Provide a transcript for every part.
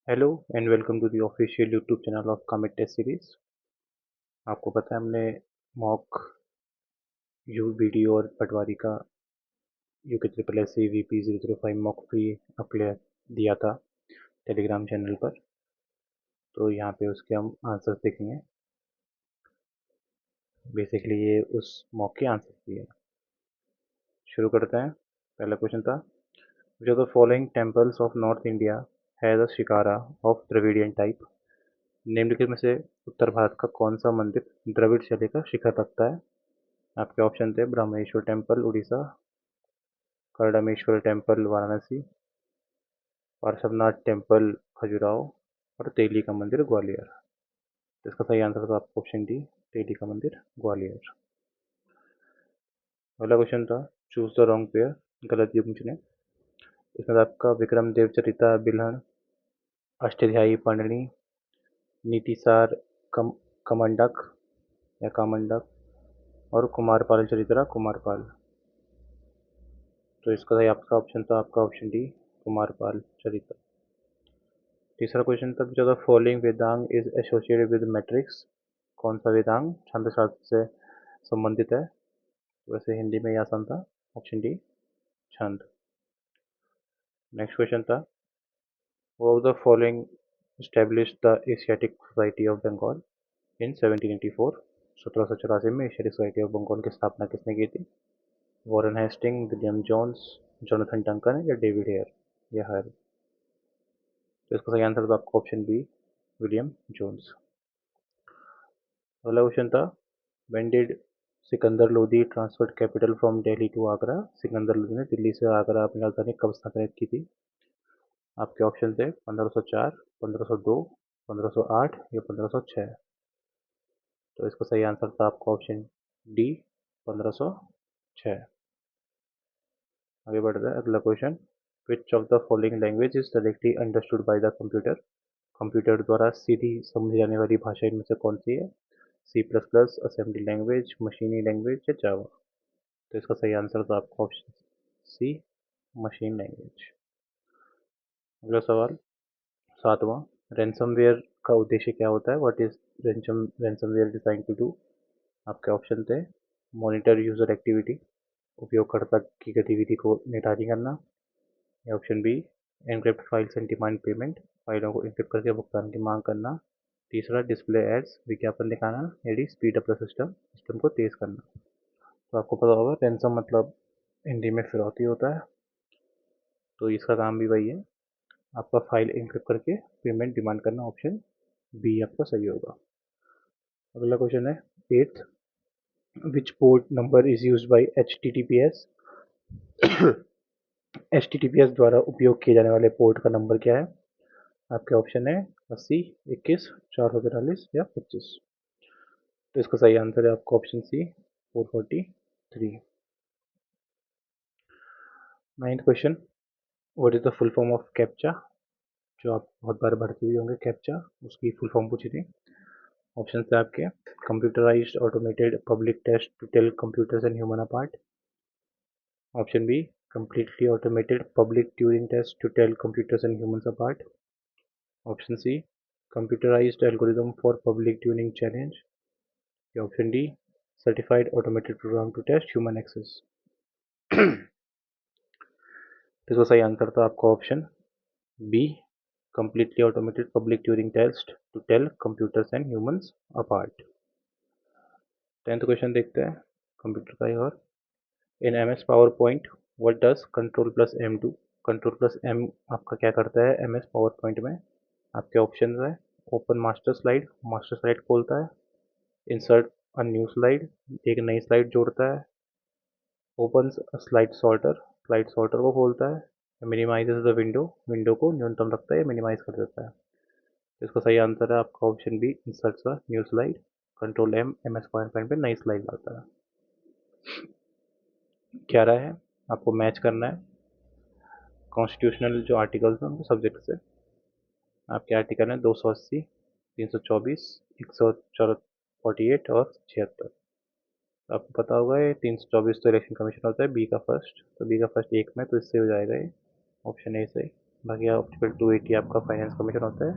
Hello and welcome to the official YouTube channel of Commit Test Series। आपको पता है हमने मॉक यू वीडियो और पटवारी का UK triple S C VP 005 mock free upload दिया था टेलीग्राम चैनल पर। तो यहाँ पे उसके हम आंसर्स देखेंगे। बेसिकली ये उस मॉक के आंसर भी है। शुरू करते हैं। पहला क्वेश्चन था, which of the following temples of north India has a shikara of Dravidian type. निम्नलिखित में से उत्तर भारत का कौन सा मंदिर द्रविड़ शैली का शिखर रखता है। आपके ऑप्शन थे Brahmeshwar temple Orissa, Kardameshwar temple Varanasi, Parshvanath temple Khajuraho और तेली का मंदिर ग्वालियर। तो इसका सही आंसर था आपका ऑप्शन डी, तेली का मंदिर ग्वालियर। अगला क्वेश्चन था, चूज द रॉन्ग पेयर, गलत युग्म चुने। इसमें था आपका विक्रम देव चरिता बिल्हण, अष्टाध्यायी पंडनी, नीतिसार कमंडक या कामंडक और कुमारपाल चरित्रा कुमारपाल। तो इसका सही आपका ऑप्शन था आपका ऑप्शन डी, कुमारपाल चरित्र। तीसरा क्वेश्चन था, which of the following Vedang is associated with matrix. कौन सा वेदांग छंद शास्त्र से संबंधित है। वैसे हिंदी में ये आसान था, ऑप्शन डी छंद। नेक्स्ट क्वेश्चन था, who of the following established the Asiatic Society of Bengal in 1784। 1784 में एशियाटिक सोसाइटी ऑफ बंगाल की स्थापना किसने की थी। Warren Hasting, William Jones, Jonathan Duncan या डेविड हेयर या हर। तो इसका सही आंसर था आपका ऑप्शन बी, विलियम जोन्स। अगला क्वेश्चन था, when did Sikandar Lodi transferred capital from Delhi to Agra. Sikandar Lodi ने दिल्ली से आगरा अपनी राजधानी कब स्थानांतरित की थी। आपके ऑप्शन थे 1504, 1502, 1508 या 1506। तो इसका सही आंसर था आपका ऑप्शन डी, 1506। आगे बढ़ते हैं। अगला question, which of the following language is directly understood by the computer. Computer द्वारा सीधी समझी जाने वाली भाषा इनमें से कौन सी है। C++, असेंबली लैंग्वेज, मशीनी लैंग्वेज या जावा। तो इसका सही आंसर था आपका ऑप्शन सी, मशीन लैंग्वेज। अगला सवाल, सातवां, रैंसमवेयर का उद्देश्य क्या होता है। What is ransomware design to do. आपके ऑप्शन थे मॉनिटर यूजर एक्टिविटी, उपयोगकर्ता की गतिविधि को निगरानी करना, या option B encrypt files and demand payment, फाइलों को एनक्रिप्ट करके भुगतान की मांग करना। तीसरा डिस्प्ले एड्स, विज्ञापन दिखाना, या speed up the system, system को तेज करना। तो आपको पता होगा रैंसम मतलब हिंदी में फिरौती होता है। तो इसका काम भी वही है, आपका फाइल एनक्रिप्ट करके पेमेंट डिमांड करना। ऑप्शन बी आपका सही होगा। अगला क्वेश्चन है eighth, which port number is used by HTTPS। HTTPS द्वारा उपयोग किए जाने वाले पोर्ट का नंबर क्या है। आपके ऑप्शन है 80, 21, 443 या 25। तो इसका सही आंसर है आपका option C, 443। Ninth question, what is the full form of CAPTCHA. जो आप बहुत बार भरते हुए होंगे कैप्चा, उसकी फुल फॉर्म पूछी थी। ऑप्शन थे आपके computerised automated public test to tell computers and human apart. Option B completely automated public Turing test to tell computers and humans apart. Option C computerized algorithm for public Turing challenge. या option D certified automated program to test human access। तो इसका सही answer था आपका option B, completely automated public Turing test to tell computers and humans apart। 10th question देखते हैं computer का ही। और इन MS PowerPoint what does control plus M do. Control plus M आपका क्या करता है MS पावर पॉइंट में। आपके ऑप्शन है ओपन मास्टर स्लाइड खोलता है, इंसर्ट अ न्यू स्लाइड, एक नई स्लाइड जोड़ता है, ओपन स्लाइड सॉर्टर को खोलता है, मिनिमाइज द विंडो, विंडो को न्यूनतम रखता है या मिनिमाइज कर देता है। तो इसका सही आंसर है आपका option B, insert a new slide. Control M MS PowerPoint पे नई स्लाइड लाता है। 11 है, आपको मैच करना है कॉन्स्टिट्यूशनल जो आर्टिकल्स हैं उनको सब्जेक्ट से। आपके आर्टिकल हैं 280, 324, 148 और 76। आपको पता होगा ये 324 तो इलेक्शन कमीशन होता है बी का फर्स्ट, तो बी का फर्स्ट एक में, तो इससे हो जाएगा ये ऑप्शन ए सही। बाकी आर्टिकल 280 आपका फाइनेंस कमीशन होता है,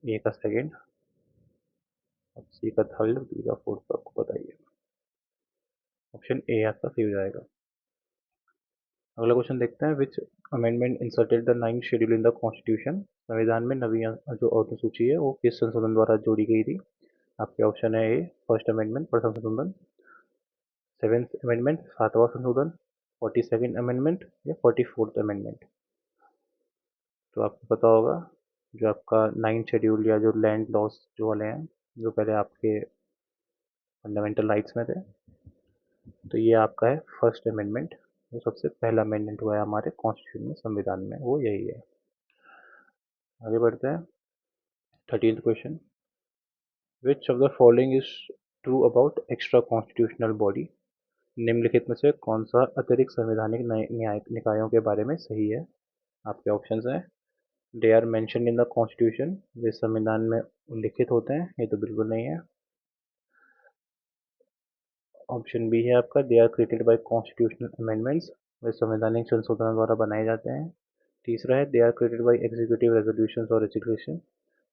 ए का सेकेंड, अब सी का थर्ड, बी का फोर्थ, तो आपको बताइए। ऑप्शन ए आपका सही हो जाएगा। अगला क्वेश्चन देखते हैं, विच amendment inserted the 9th schedule in the constitution. संविधान में नवी जो अनुसूची है वो किस संशोधन द्वारा जोड़ी गई थी। आपके ऑप्शन है ए फर्स्ट अमेंडमेंट, प्रथम संशोधन, सेवेंथ अमेंडमेंट, सातवां संशोधन, 42nd अमेंडमेंट या 44th अमेंडमेंट। तो आपको पता होगा जो आपका 9th शेड्यूल या जो लैंड लॉस जो वाले हैं, जो पहले आपके फंडामेंटल राइट्स में थे, तो ये आपका है फर्स्ट अमेंडमेंट। जो सबसे पहला अमेंडमेंट हुआ है हमारे कॉन्स्टिट्यूशन में, संविधान में, वो यही है। आगे बढ़ते हैं। 13th question, which of the following is true about extra constitutional body. निम्नलिखित में से कौन सा अतिरिक्त संवैधानिक न्यायिक निकायों के बारे में सही है। आपके ऑप्शंस हैं, they are mentioned in the constitution, वे संविधान में उल्लिखित होते हैं, ये तो बिल्कुल नहीं है। ऑप्शन बी है आपका, they are created by constitutional amendments, वे संवैधानिक संशोधन द्वारा बनाए जाते हैं। तीसरा है, they are created by executive resolutions और रेजिग्नेशन,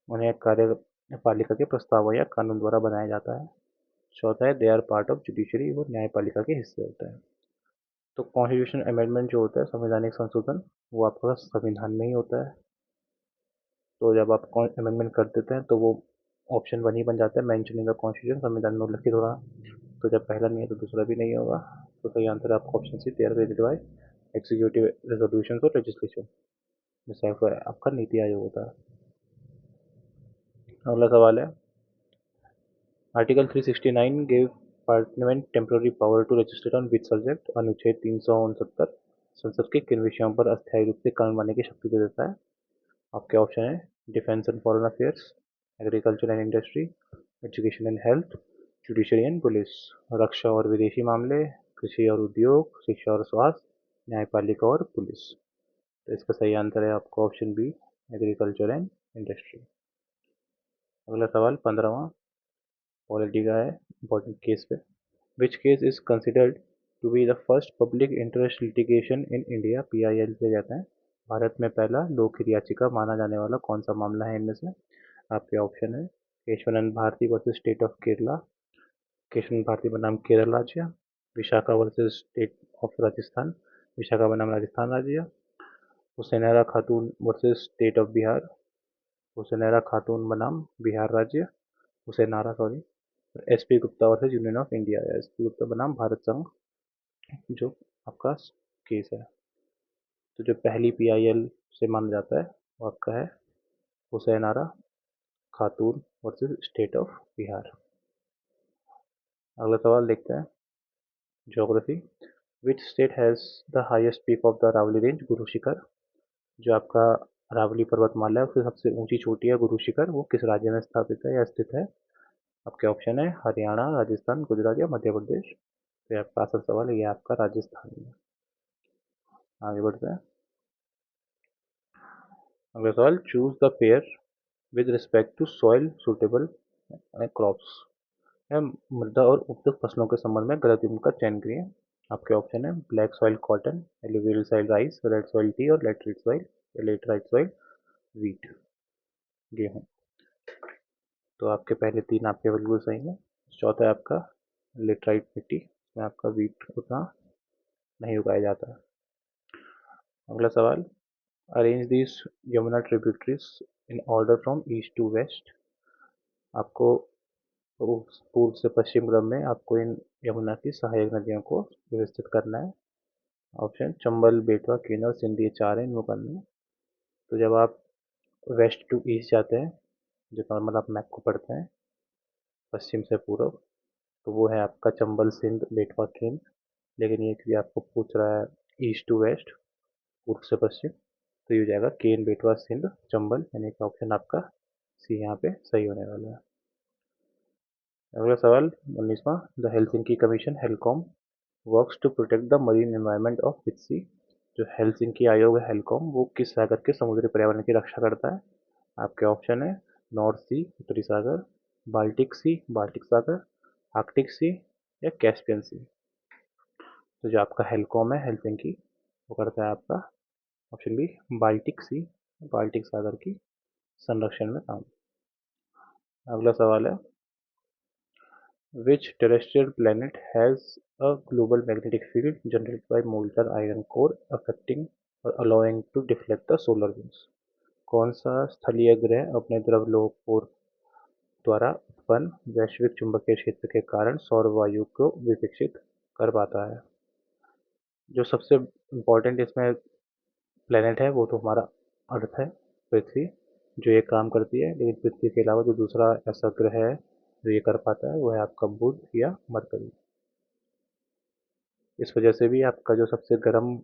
उन्हें कार्यपालिका के प्रस्ताव या कानून द्वारा बनाया जाता है। चौथा है, they are part of judiciary, वो न्यायपालिका के हिस्से होते हैं। तो कॉन्स्टिट्यूशन अमेंडमेंट जो होता है, संवैधानिक संशोधन, वो आपका संविधान में ही होता है। तो जब आप अमेंडमेंट कर देते हैं तो वो ऑप्शन वन ही बन जाता है, मेंशन इन द कॉन्स्टिट्यूशन, संविधान में उल्लिखित हो रहा। तो जब पहला नहीं है तो दूसरा भी नहीं होगा। तो सही आंसर है आपका option C, they are created by executive resolution और लेजिस्लेशन, जैसे आपका नीति आयोग होता है। अगला सवाल है, article 369 give parliament temporary power to legislate on which subject. अनुच्छेद 369 संसद के किन विषयों पर अस्थायी रूप से कानून बनाने की शक्ति दे देता है। आपके ऑप्शन है, defence and foreign affairs, agriculture and industry, education and health, judiciary and police. रक्षा और विदेशी मामले, कृषि और उद्योग, शिक्षा और स्वास्थ्य, न्यायपालिका और पुलिस। तो इसका सही आंसर है आपका option B, agriculture and industry. अगला सवाल 15वां पॉलिटी का है, इंपॉर्टेंट केस पे। Which case is considered to be the first public interest litigation in India, PIL से कहते हैं। भारत में पहला लोकहित याचिका माना जाने वाला कौन सा मामला है इनमें से। आपके ऑप्शन है, Keshavananda Bharati versus state of Kerala, Keshavananda Bharati बनाम केरल राज्य, Vishaka versus state of Rajasthan, Vishaka बनाम राजस्थान राज्य, Hussainara Khatoon versus state of Bihar, Hussainara Khatoon बनाम बिहार राज्य, Hussainara sorry, SP Gupta versus union of India, SP Gupta बनाम भारत संघ, जो आपका केस है। तो जो पहली PIL से माना जाता है वो आपका है Hussainara Khatoon versus state of Bihar. अगला सवाल देखते हैं, geography. Which state has the highest peak of the Aravalli range, Guru Shikhar. जो आपका अरावली पर्वतमाला है उसकी सबसे ऊंची चोटी है गुरु शिखर, वो किस राज्य में स्थापित है या स्थित है। आपके ऑप्शन है, हरियाणा, राजस्थान, गुजरात या मध्य प्रदेश। तो आपका आसान सवाल है, ये आपका राजस्थान में। आगे बढ़ते हैं। अगला सवाल, choose the pair with respect to soil suitable crops. मृदा और उपयुक्त फसलों के संबंध में गलत युग्म का चयन करिए। आपके ऑप्शन है, black soil cotton, alluvial soil rice, red soil tea और laterite soil, laterite soil wheat, गेहूँ। तो आपके पहले तीन आपके बिल्कुल सही है। चौथा है आपका लेटराइट मिट्टी, में आपका वीट उतना नहीं उगाया जाता है। अगला सवाल, arrange this Yamuna tributaries in order from east to west. आपको पूर्व से पश्चिम क्रम में आपको इन यमुना की सहायक नदियों को व्यवस्थित करना है। ऑप्शन, चंबल, बेतवा, केन और सिंध, ये चार हैं इनको करना है। तो जब आप वेस्ट टू ईस्ट जाते हैं, जो नॉर्मल आप मैप को पढ़ते हैं पश्चिम से पूर्व, तो वो है आपका चंबल, सिंध, बेतवा, केन। लेकिन ये क्योंकि आपको पूछ रहा है ईस्ट टू वेस्ट, पूर्व से पश्चिम, तो ये हो जाएगा केन, बेतवा, सिंध, चंबल, यानी कि ऑप्शन आपका सी यहाँ पे सही होने वाला है। अगला सवाल 19वां, the Helsinki commission Helcom works to protect the marine environment of which sea. जो हेलसिंकी आयोग है हेलकॉम, वो किस सागर के समुद्री पर्यावरण की रक्षा करता है। आपके ऑप्शन है, नॉर्थ सी, उत्तरी सागर, बाल्टिक सी, बाल्टिक सागर, आर्कटिक सी या कैस्पियन सी। तो जो आपका हेलकॉम है हेलसिंकी, वो करता है आपका ऑप्शन बी बाल्टिक सी, बाल्टिक सागर की संरक्षण में काम। अगला सवाल है, which terrestrial planet has a global magnetic field generated by molten iron core affecting or allowing to deflect the solar winds? कौन सा स्थलीय ग्रह अपने द्रवलोह कोर द्वारा उत्पन्न वैश्विक चुंबकीय क्षेत्र के कारण सौर वायु को विकसित कर पाता है? जो सबसे इम्पोर्टेंट इसमें प्लेनेट है वो तो हमारा अर्थ है, पृथ्वी, जो ये काम करती है। लेकिन पृथ्वी के अलावा जो दूसरा ऐसा ग्रह है जो ये कर पाता है वो है आपका बुध या मरकरी। इस वजह से भी आपका जो सबसे गर्म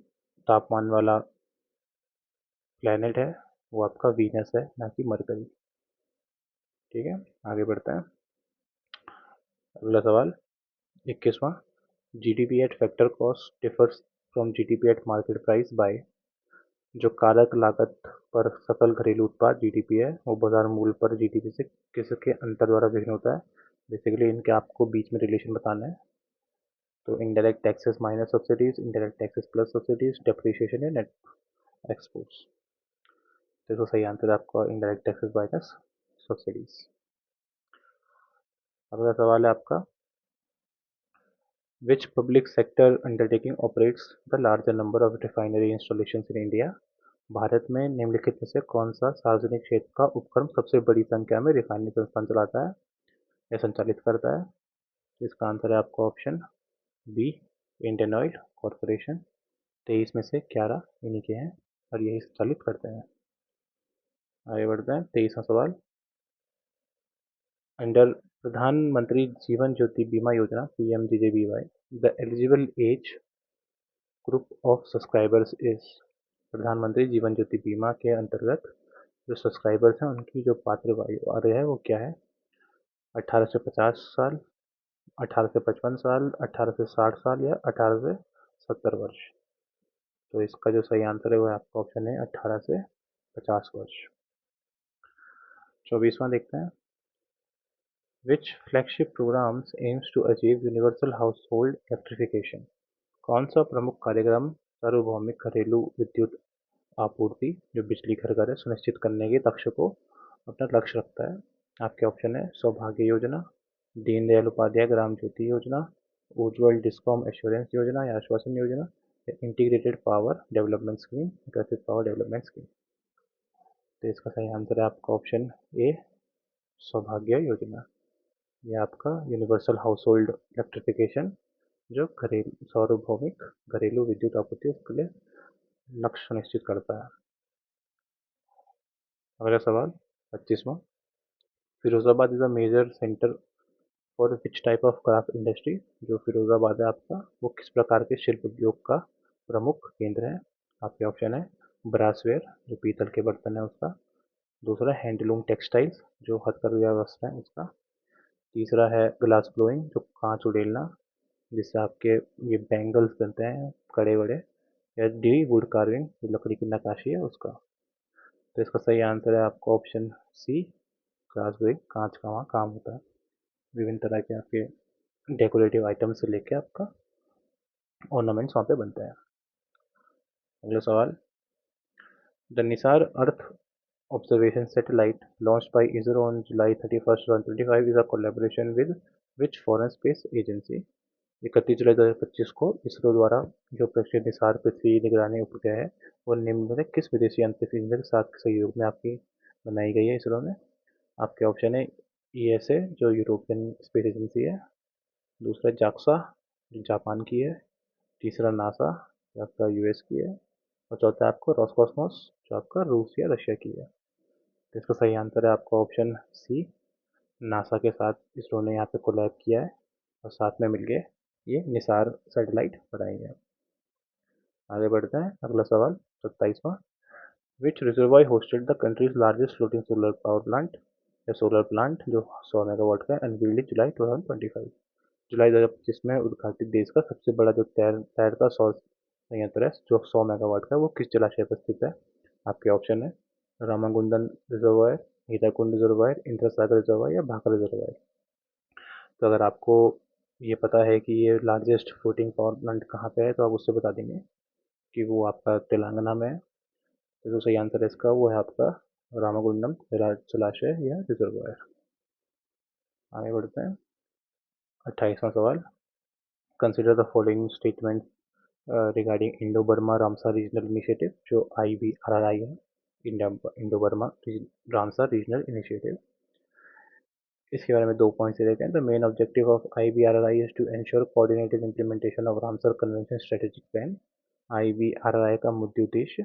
तापमान वाला प्लेनेट है वो आपका वीनस है, ना कि मरकरी। ठीक है, आगे बढ़ते हैं। अगला सवाल 21वां, GDP at factor cost differs from GDP at market price by. जो कारक लागत पर सकल घरेलू उत्पाद जीडीपी है वो बाजार मूल्य पर जीडीपी से किसके अंतर द्वारा भिन्न होता है? बेसिकली इनके आपको बीच में रिलेशन बताना है। तो indirect taxes minus subsidies, indirect taxes plus subsidies, depreciation या नेट एक्सपोर्ट्स। तो सही आंसर है आपका इनडायरेक्ट टैक्सेस माइनस सब्सिडीज। अगला सवाल है आपका, which public sector undertaking operates the larger number of refinery installation in India? Bharat में निम्नलिखित में से कौन सा सार्वजनिक क्षेत्र का उपक्रम सबसे बड़ी संख्या में रिफाइनरी संस्थान चलाता है या संचालित करता है? इसका आंसर है आपका option B, Indian oil corporation. 23 में से 11 इन्हीं के हैं और यही संचालित करते हैं। आगे बढ़ते हैं, 23वां सवाल, अंडर प्रधानमंत्री जीवन ज्योति बीमा योजना PMJJBY, the eligible age group of subscribers is. प्रधानमंत्री जीवन ज्योति बीमा के अंतर्गत जो सब्सक्राइबर्स हैं उनकी जो पात्र आयु है वो क्या है? 18 से 50 साल, 18 से 55 साल, 18 से 60 साल या 18 से 70 वर्ष। तो इसका जो सही आंसर है वो आपका ऑप्शन है 18 से 50 वर्ष। 24वां देखते हैं, which flagship programmes aims to achieve universal household electrification? कौन सा प्रमुख कार्यक्रम सार्वभौमिक घरेलू विद्युत आपूर्ति जो बिजली घर घर है सुनिश्चित करने के लक्ष्य को अपना लक्ष्य रखता है? आपके ऑप्शन है सौभाग्य योजना, दीनदयाल उपाध्याय ग्राम ज्योति योजना, उज्ज्वल डिस्कॉम एश्योरेंस योजना या आश्वासन योजना, या integrated power development scheme, aggressive power development scheme. तो इसका सही आंसर है आपका ऑप्शन ए, सौभाग्य योजना। यह आपका यूनिवर्सल हाउसहोल्ड इलेक्ट्रिफिकेशन जो घरेलू सार्वभौमिक घरेलू विद्युत आपूर्ति उसके लिए लक्ष्य सुनिश्चित करता है। अगला सवाल 25वां, Firozabad is a major centre for which type of craft industry? जो फिरोजाबाद है आपका वो किस प्रकार के शिल्प उद्योग का प्रमुख केंद्र है? आपके ऑप्शन है ब्रासवेयर जो पीतल के बर्तन है उसका, दूसरा हैंडलूम टेक्सटाइल्स जो हथकरघा वस्त्र है उसका, तीसरा है ग्लास ब्लोइंग जो कांच उड़ेलना जिससे आपके ये बैंगल्स बनते हैं कड़े बड़े, या डी वुड कार्विंग जो लकड़ी की नक्काशी है उसका। तो इसका सही आंसर है आपका ऑप्शन सी, ग्लास ब्लोइंग, कांच का वहाँ काम होता है। विभिन्न तरह के आपके डेकोरेटिव आइटम से लेके आपका ऑर्नामेंट्स वहाँ पे बनते हैं। अगला सवाल, the Nisar earth observation satellite launched by ISRO on July 31st 2025 is a collaboration with which foreign space agency? 31 जुलाई 2025 को इसरो द्वारा जो प्रक्षेपित निसार पृथ्वी निगरानी उपग्रह है वो निम्न में किस विदेशी अंतरिक्ष इंजन के साथ सहयोग में आपकी बनाई गई है इसरो में? आपके ऑप्शन है ESA जो यूरोपियन स्पेस एजेंसी है, दूसरा जाक्सा जो जापान की है, तीसरा नासा जो आपका US की है, और चौथा आपको रॉसकॉस्मोस जो आपका रूस या रशिया की है। तो इसका सही आंसर है आपका ऑप्शन सी, नासा के साथ इसरो ने यहाँ पे कोलैब किया है और साथ में मिलके ये निसार सैटेलाइट बनाई है। आगे बढ़ते हैं, अगला सवाल 27वां, which reservoir hosted the country's largest floating solar power plant? या सोलर प्लांट जो 100 मेगावाट का अनवील्ड जुलाई 2025, जुलाई 2025 में उद्घाटित देश का सबसे बड़ा जो तैरता सौर संयंत्र है जो 100 मेगावाट का वो किस जलाशय पर स्थित है? आपके ऑप्शन है रामागुंडम रिजर्वायर, हीराकुंड रिजर्वायर, इंद्र सागर रिजर्वायर या भाखड़ा रिजर्वायर। तो अगर आपको ये पता है कि ये लार्जेस्ट फ्लोटिंग पावर प्लांट कहाँ पे है तो आप उससे बता देंगे कि वो आपका तेलंगाना में है, तो जो सही आंसर है इसका वो है आपका रामागुंडम जलाशय या रिजर्वायर। आगे बढ़ते हैं। 28वां सवाल। Consider the following statement regarding Indo Burma Ramsar regional initiative, जो IBRRI है, Indo Burma Ramsar regional initiative. इसके बारे में 2 पॉइंट्स दे देते हैं। The main objective of IBRRI is to ensure coordinated implementation of Ramsar convention strategic plan. IBRRI का मुख्य उद्देश्य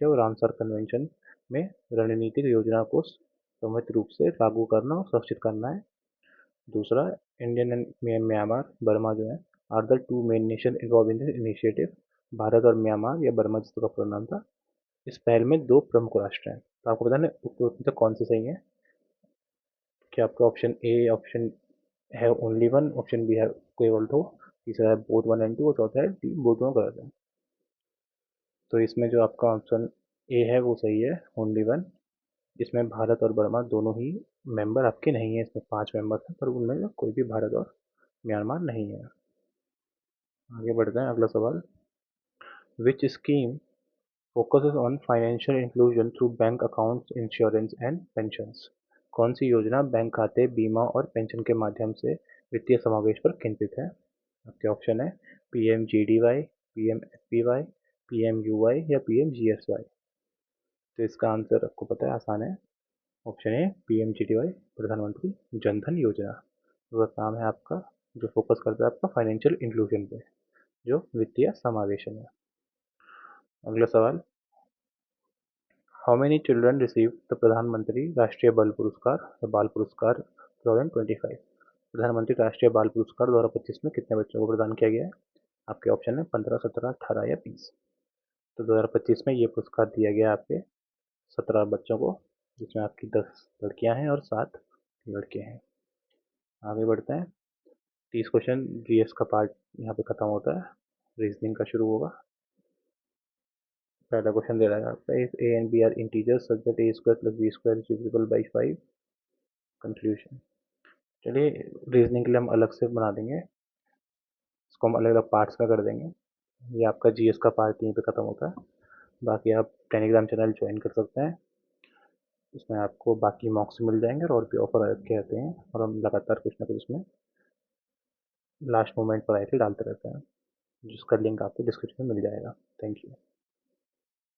है वो रामसर कन्वेंशन में रणनीतिक योजना को समन्वित रूप से लागू करना और सुरक्षित करना है। दूसरा, इंडियन एंड म्यांमार बर्मा जो है are the two main nation involve in this initiative. Bharat और म्यांमार या बर्मा जिसका पूरा नाम था, इस पहल में 2 प्रमुख राष्ट्र हैं। तो आपको बताना है उपरोक्त में कौन से सही है। क्या आपका ऑप्शन ए ऑप्शन है ओनली वन, ऑप्शन बी है केवल 2, तीसरा है बोथ 1 एंड 2 और चौथा है डी बोथ दोनों गलत है। तो इसमें जो आपका ऑप्शन ए है वो सही है, ओनली वन। इसमें भारत और बर्मा दोनों ही मेंबर आपके नहीं है। इसमें 5 मेंबर हैं पर उनमें कोई भी भारत और म्यांमार नहीं है। आगे बढ़ते हैं। अगला सवाल। विच scheme focuses on financial inclusion through bank accounts insurance and pensions. कौन सी योजना बैंक खाते, बीमा और पेंशन के माध्यम से वित्तीय समावेश पर केंद्रित है। आपके ऑप्शन है PMGDY, PMFPY, PMUY या PMGSY। तो इसका आंसर आपको पता है, आसान है। ऑप्शन ए PMGDY, प्रधानमंत्री जनधन योजना। वह काम है आपका जो फोकस करता है आपका फाइनेंशियल इंक्लूजन पे, जो वित्तीय समावेशन है। अगला सवाल। How many children receive the प्रधानमंत्री राष्ट्रीय बाल पुरस्कार 2025। प्रधानमंत्री राष्ट्रीय बाल पुरस्कार 2025 में कितने बच्चों को प्रदान किया गया है। आपके ऑप्शन है 15, 17, 18 या 20। तो 2025 में ये पुरस्कार दिया गया आपके 17 बच्चों को, जिसमें आपकी 10 लड़कियां हैं और 7 लड़के हैं। आगे बढ़ते हैं। 30 क्वेश्चन GS का पार्ट यहाँ पे खत्म होता है, रीजनिंग का शुरू होगा। पहला क्वेश्चन दे रहा है आपका, if A and B are integers such that A square plus B square is divisible by 5। Conclusion. चलिए, रीजनिंग के लिए हम अलग से बना देंगे, इसको हम अलग अलग पार्ट्स में कर देंगे। ये आपका GS का पार्ट यहीं पे खत्म होता है। बाकी आप टेलीग्राम चैनल ज्वाइन कर सकते हैं, इसमें आपको बाकी मॉक्स मिल जाएंगे और भी ऑफर रहते हैं, और हम लगातार कुछ ना कुछ इसमें लास्ट मोमेंट पर आके डालते रहते हैं, जिसका लिंक आपको डिस्क्रिप्शन में मिल जाएगा। Thank you.